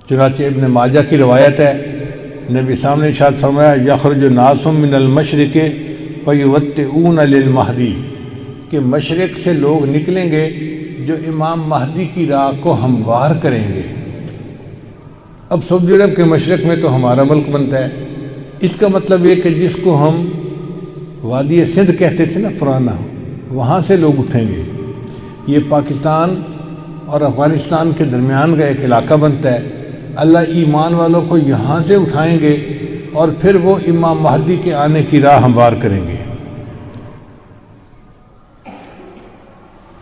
چنانچہ ابن ماجہ کی روایت ہے، نبی صاحب نے ارشاد فرمایا یخرج ناس من المشرق فیوطئون للمہدی، کہ مشرق سے لوگ نکلیں گے جو امام مہدی کی راہ کو ہموار کریں گے۔ اب سعودی عرب کے مشرق میں تو ہمارا ملک بنتا ہے، اس کا مطلب یہ کہ جس کو ہم وادی سندھ کہتے تھے نا پرانا، وہاں سے لوگ اٹھیں گے۔ یہ پاکستان اور افغانستان کے درمیان کا ایک علاقہ بنتا ہے۔ اللہ ایمان والوں کو یہاں سے اٹھائیں گے اور پھر وہ امام مہدی کے آنے کی راہ ہموار کریں گے۔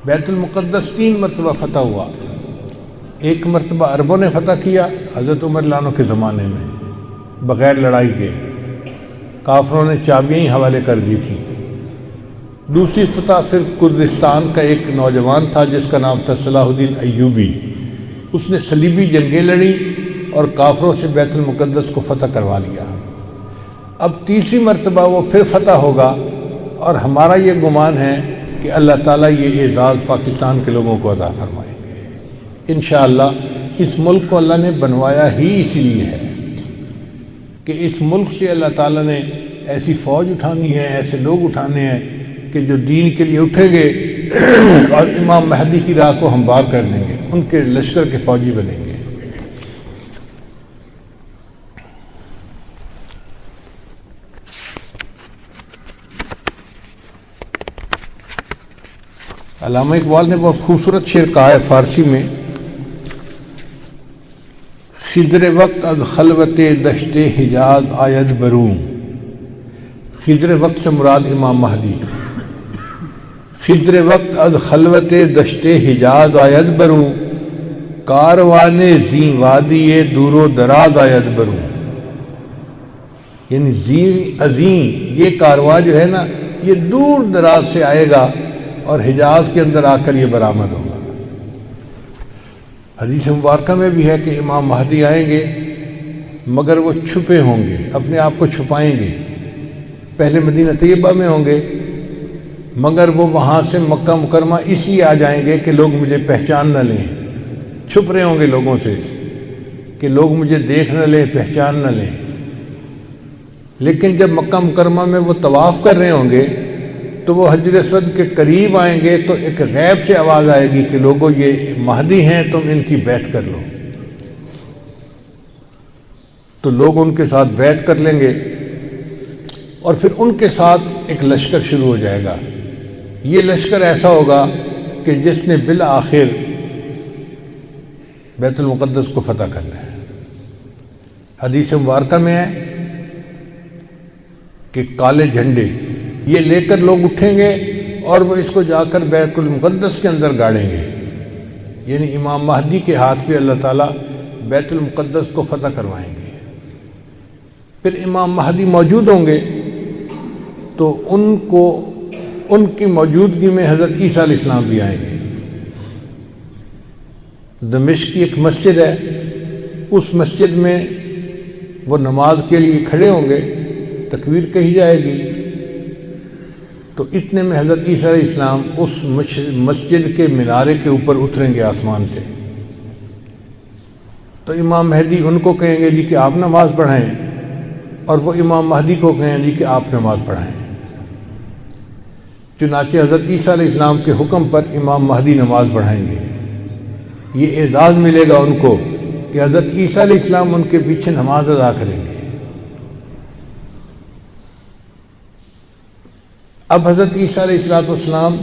بیت المقدس 3 مرتبہ فتح ہوا۔ ایک مرتبہ عربوں نے فتح کیا حضرت عمر رضی اللہ عنہ کے زمانے میں بغیر لڑائی کے، کافروں نے چابیاں ہی حوالے کر دی تھی۔ دوسری فتح پھر کردستان کا ایک نوجوان تھا جس کا نام تھا صلاح الدین ایوبی، اس نے صلیبی جنگیں لڑی اور کافروں سے بیت المقدس کو فتح کروا لیا۔ اب تیسری مرتبہ وہ پھر فتح ہوگا، اور ہمارا یہ گمان ہے کہ اللہ تعالیٰ یہ اعزاز پاکستان کے لوگوں کو عطا فرمائیں گے انشاءاللہ۔ اس ملک کو اللہ نے بنوایا ہی اس لیے ہے کہ اس ملک سے اللہ تعالیٰ نے ایسی فوج اٹھانی ہے، ایسے لوگ اٹھانے ہیں کہ جو دین کے لیے اٹھیں گے اور امام مہدی کی راہ کو ہموار کر دیں گے، ان کے لشکر کے فوجی بنیں گے۔ علامہ اقبال نے بہت خوبصورت شعر کہا ہے فارسی میں، خضر وقت از خلوت دشت حجاز آید بروں۔ خضر وقت سے مراد امام مہدی۔ خضر وقت از خلوت دشت حجاز آید بروں، کاروان زی وادی دور و دراز آید بروں۔ یعنی زی عظیم یہ کارواں جو ہے نا یہ دور دراز سے آئے گا اور حجاز کے اندر آ کر یہ برآمد ہوگا۔ حدیث مبارکہ میں بھی ہے کہ امام مہدی آئیں گے مگر وہ چھپے ہوں گے، اپنے آپ کو چھپائیں گے۔ پہلے مدینہ طیبہ میں ہوں گے مگر وہ وہاں سے مکہ مکرمہ اس لیے آ جائیں گے کہ لوگ مجھے پہچان نہ لیں، چھپ رہے ہوں گے لوگوں سے کہ لوگ مجھے دیکھ نہ لیں، پہچان نہ لیں۔ لیکن جب مکہ مکرمہ میں وہ طواف کر رہے ہوں گے تو وہ حجر اسود کے قریب آئیں گے تو ایک غیب سے آواز آئے گی کہ لوگوں یہ مہدی ہیں، تم ان کی بیعت کر لو۔ تو لوگ ان کے ساتھ بیعت کر لیں گے اور پھر ان کے ساتھ ایک لشکر شروع ہو جائے گا۔ یہ لشکر ایسا ہوگا کہ جس نے بالآخر بیت المقدس کو فتح کرنا ہے۔ حدیث مبارکہ میں ہے کہ کالے جھنڈے یہ لے کر لوگ اٹھیں گے اور وہ اس کو جا کر بیت المقدس کے اندر گاڑیں گے، یعنی امام مہدی کے ہاتھ پہ اللہ تعالیٰ بیت المقدس کو فتح کروائیں گے۔ پھر امام مہدی موجود ہوں گے تو ان کی موجودگی میں حضرت عیسیٰ علیہ السلام بھی آئیں گے۔ دمشق کی ایک مسجد ہے، اس مسجد میں وہ نماز کے لیے کھڑے ہوں گے، تکبیر کہی جائے گی تو اتنے میں حضرت عیسیٰ علیہ السلام اس مسجد کے مینارے کے اوپر اتریں گے آسمان سے۔ تو امام مہدی ان کو کہیں گے جی کہ آپ نماز پڑھائیں، اور وہ امام مہدی کو کہیں جی کہ آپ نماز پڑھائیں۔ چنانچہ حضرت عیسیٰ علیہ السلام کے حکم پر امام مہدی نماز پڑھائیں گے۔ یہ اعزاز ملے گا ان کو کہ حضرت عیسیٰ علیہ السلام ان کے پیچھے نماز ادا کریں گے۔ اب حضرت عیسیٰ علیہ السلام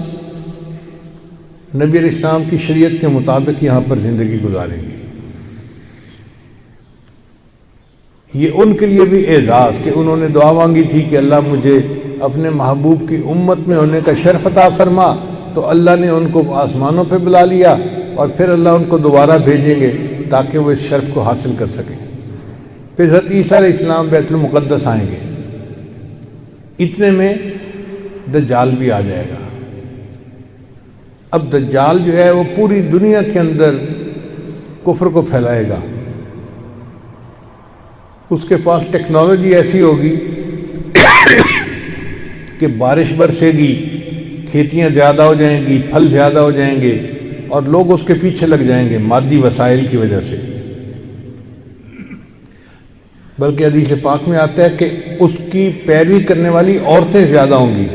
نبی علیہ السلام کی شریعت کے مطابق یہاں پر زندگی گزاریں گے۔ یہ ان کے لیے بھی اعزاز کہ انہوں نے دعا مانگی تھی کہ اللہ مجھے اپنے محبوب کی امت میں ہونے کا شرف عطا فرما، تو اللہ نے ان کو آسمانوں پہ بلا لیا اور پھر اللہ ان کو دوبارہ بھیجیں گے تاکہ وہ اس شرف کو حاصل کر سکیں۔ پھر حضرت عیسیٰ علیہ السلام بیت المقدس آئیں گے۔ اتنے میں دجال بھی آ جائے گا۔ اب دجال جو ہے وہ پوری دنیا کے اندر کفر کو پھیلائے گا۔ اس کے پاس ٹیکنالوجی ایسی ہوگی کہ بارش برسے گی، کھیتیاں زیادہ ہو جائیں گی، پھل زیادہ ہو جائیں گے اور لوگ اس کے پیچھے لگ جائیں گے مادی وسائل کی وجہ سے۔ بلکہ حدیث پاک میں آتا ہے کہ اس کی پیروی کرنے والی عورتیں زیادہ ہوں گی،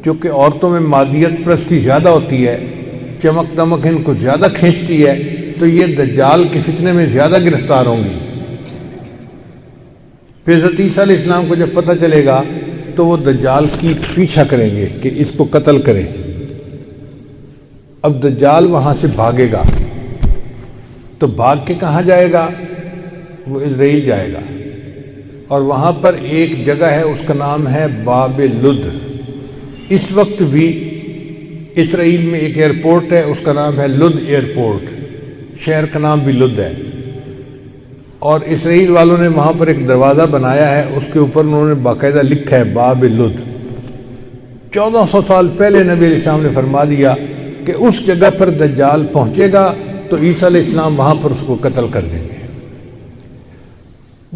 چونکہ عورتوں میں مادیت پرستی زیادہ ہوتی ہے، چمک دمک ان کو زیادہ کھینچتی ہے، تو یہ دجال کے فتنے میں زیادہ گرفتار ہوں گی۔ پھر حضرت عیسیٰ علیہ السلام کو جب پتہ چلے گا تو وہ دجال کی پیچھا کریں گے کہ اس کو قتل کریں۔ اب دجال وہاں سے بھاگے گا، تو بھاگ کے کہاں جائے گا؟ وہ اسرائیل جائے گا، اور وہاں پر ایک جگہ ہے، اس کا نام ہے باب لد۔ اس وقت بھی اسرائیل میں ایک ایئرپورٹ ہے، اس کا نام ہے لد ایئرپورٹ، شہر کا نام بھی لد ہے، اور اسرائیل والوں نے وہاں پر ایک دروازہ بنایا ہے، اس کے اوپر انہوں نے باقاعدہ لکھا ہے باب لد۔ 1400 سال پہلے نبی علیہ السلام نے فرما دیا کہ اس جگہ پر دجال پہنچے گا تو عیسیٰ علیہ السلام وہاں پر اس کو قتل کر دیں گے۔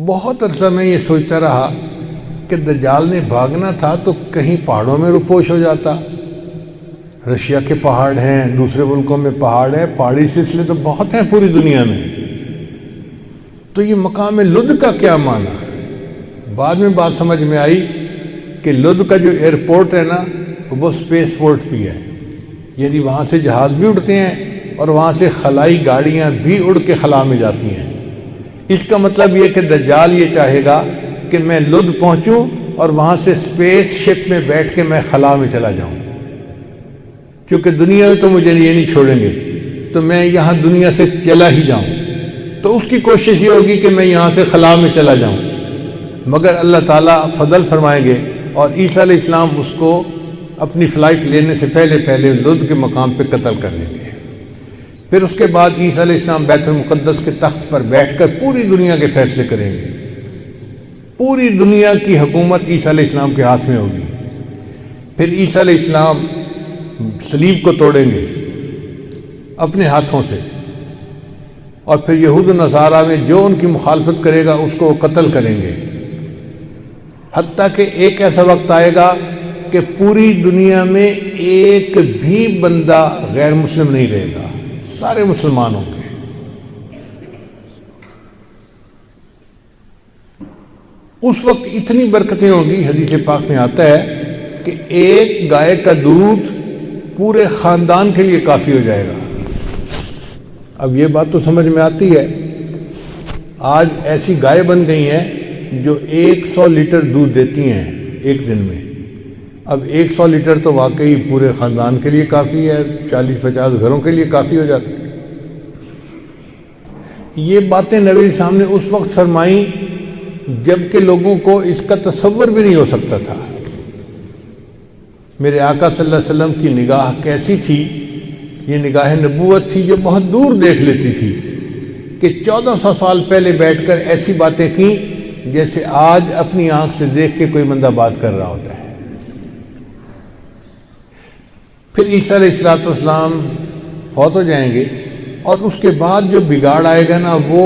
بہت عرصہ میں یہ سوچتا رہا کہ دجال نے بھاگنا تھا تو کہیں پہاڑوں میں روپوش ہو جاتا، رشیا کے پہاڑ ہیں، دوسرے ملکوں میں پہاڑ ہیں، پہاڑی سلسلے تو بہت ہیں پوری دنیا میں، تو یہ مقام لد کا کیا معنی؟ بعد میں بات سمجھ میں آئی کہ لد کا جو ایئرپورٹ ہے نا وہ اسپیس پورٹ بھی ہے، یعنی وہاں سے جہاز بھی اڑتے ہیں اور وہاں سے خلائی گاڑیاں بھی اڑ کے خلا میں جاتی ہیں۔ اس کا مطلب یہ کہ دجال یہ چاہے گا کہ میں لد پہنچوں اور وہاں سے اسپیس شپ میں بیٹھ کے میں خلا میں چلا جاؤں، کیونکہ دنیا میں تو مجھے یہ نہیں چھوڑیں گے، تو میں یہاں دنیا سے چلا ہی جاؤں، تو اس کی کوشش یہ ہوگی کہ میں یہاں سے خلا میں چلا جاؤں، مگر اللہ تعالیٰ فضل فرمائیں گے اور عیسیٰ علیہ السلام اس کو اپنی فلائٹ لینے سے پہلے لد کے مقام پہ قتل کر دیں گے۔ پھر اس کے بعد عیسیٰ علیہ السلام بیت المقدس کے تخت پر بیٹھ کر پوری دنیا کے فیصلے کریں گے، پوری دنیا کی حکومت عیسیٰ علیہ السلام کے ہاتھ میں ہوگی۔ پھر عیسیٰ علیہ السلام صلیب کو توڑیں گے اپنے ہاتھوں سے، اور پھر یہود و نصارہ میں جو ان کی مخالفت کرے گا اس کو وہ قتل کریں گے، حتیٰ کہ ایک ایسا وقت آئے گا کہ پوری دنیا میں ایک بھی بندہ غیر مسلم نہیں رہے گا، سارے مسلمان ہوں گے۔ اس وقت اتنی برکتیں ہوں گی، حدیث پاک میں آتا ہے کہ ایک گائے کا دودھ پورے خاندان کے لیے کافی ہو جائے گا۔ اب یہ بات تو سمجھ میں آتی ہے، آج ایسی گائے بن گئی ہیں جو 100 لیٹر دودھ دیتی ہیں ایک دن میں۔ اب 100 لیٹر تو واقعی پورے خاندان کے لیے کافی ہے، 40-50 گھروں کے لیے کافی ہو جاتی ہے۔ یہ باتیں نبی صاحب نے اس وقت فرمائیں جبکہ لوگوں کو اس کا تصور بھی نہیں ہو سکتا تھا۔ میرے آقا صلی اللہ علیہ وسلم کی نگاہ کیسی تھی؟ یہ نگاہ نبوت تھی جو بہت دور دیکھ لیتی تھی، کہ 1400 سال پہلے بیٹھ کر ایسی باتیں کی جیسے آج اپنی آنکھ سے دیکھ کے کوئی بندہ بات کر رہا ہوتا ہے۔ پھر عیسیٰ علیہ السلام فوت ہو جائیں گے، اور اس کے بعد جو بگاڑ آئے گا نا وہ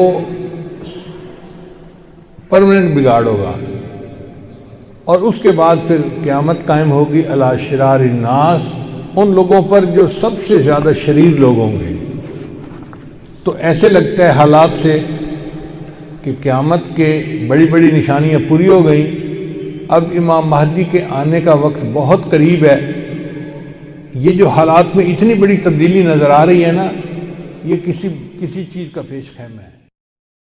پرماننٹ بگاڑ ہوگا، اور اس کے بعد پھر قیامت قائم ہوگی علی شرار الناس، ان لوگوں پر جو سب سے زیادہ شریر لوگ ہوں گے۔ تو ایسے لگتا ہے حالات سے کہ قیامت کے بڑی بڑی نشانیاں پوری ہو گئیں، اب امام مہدی کے آنے کا وقت بہت قریب ہے۔ یہ جو حالات میں اتنی بڑی تبدیلی نظر آ رہی ہے نا، یہ کسی چیز کا پیش خیمہ ہے۔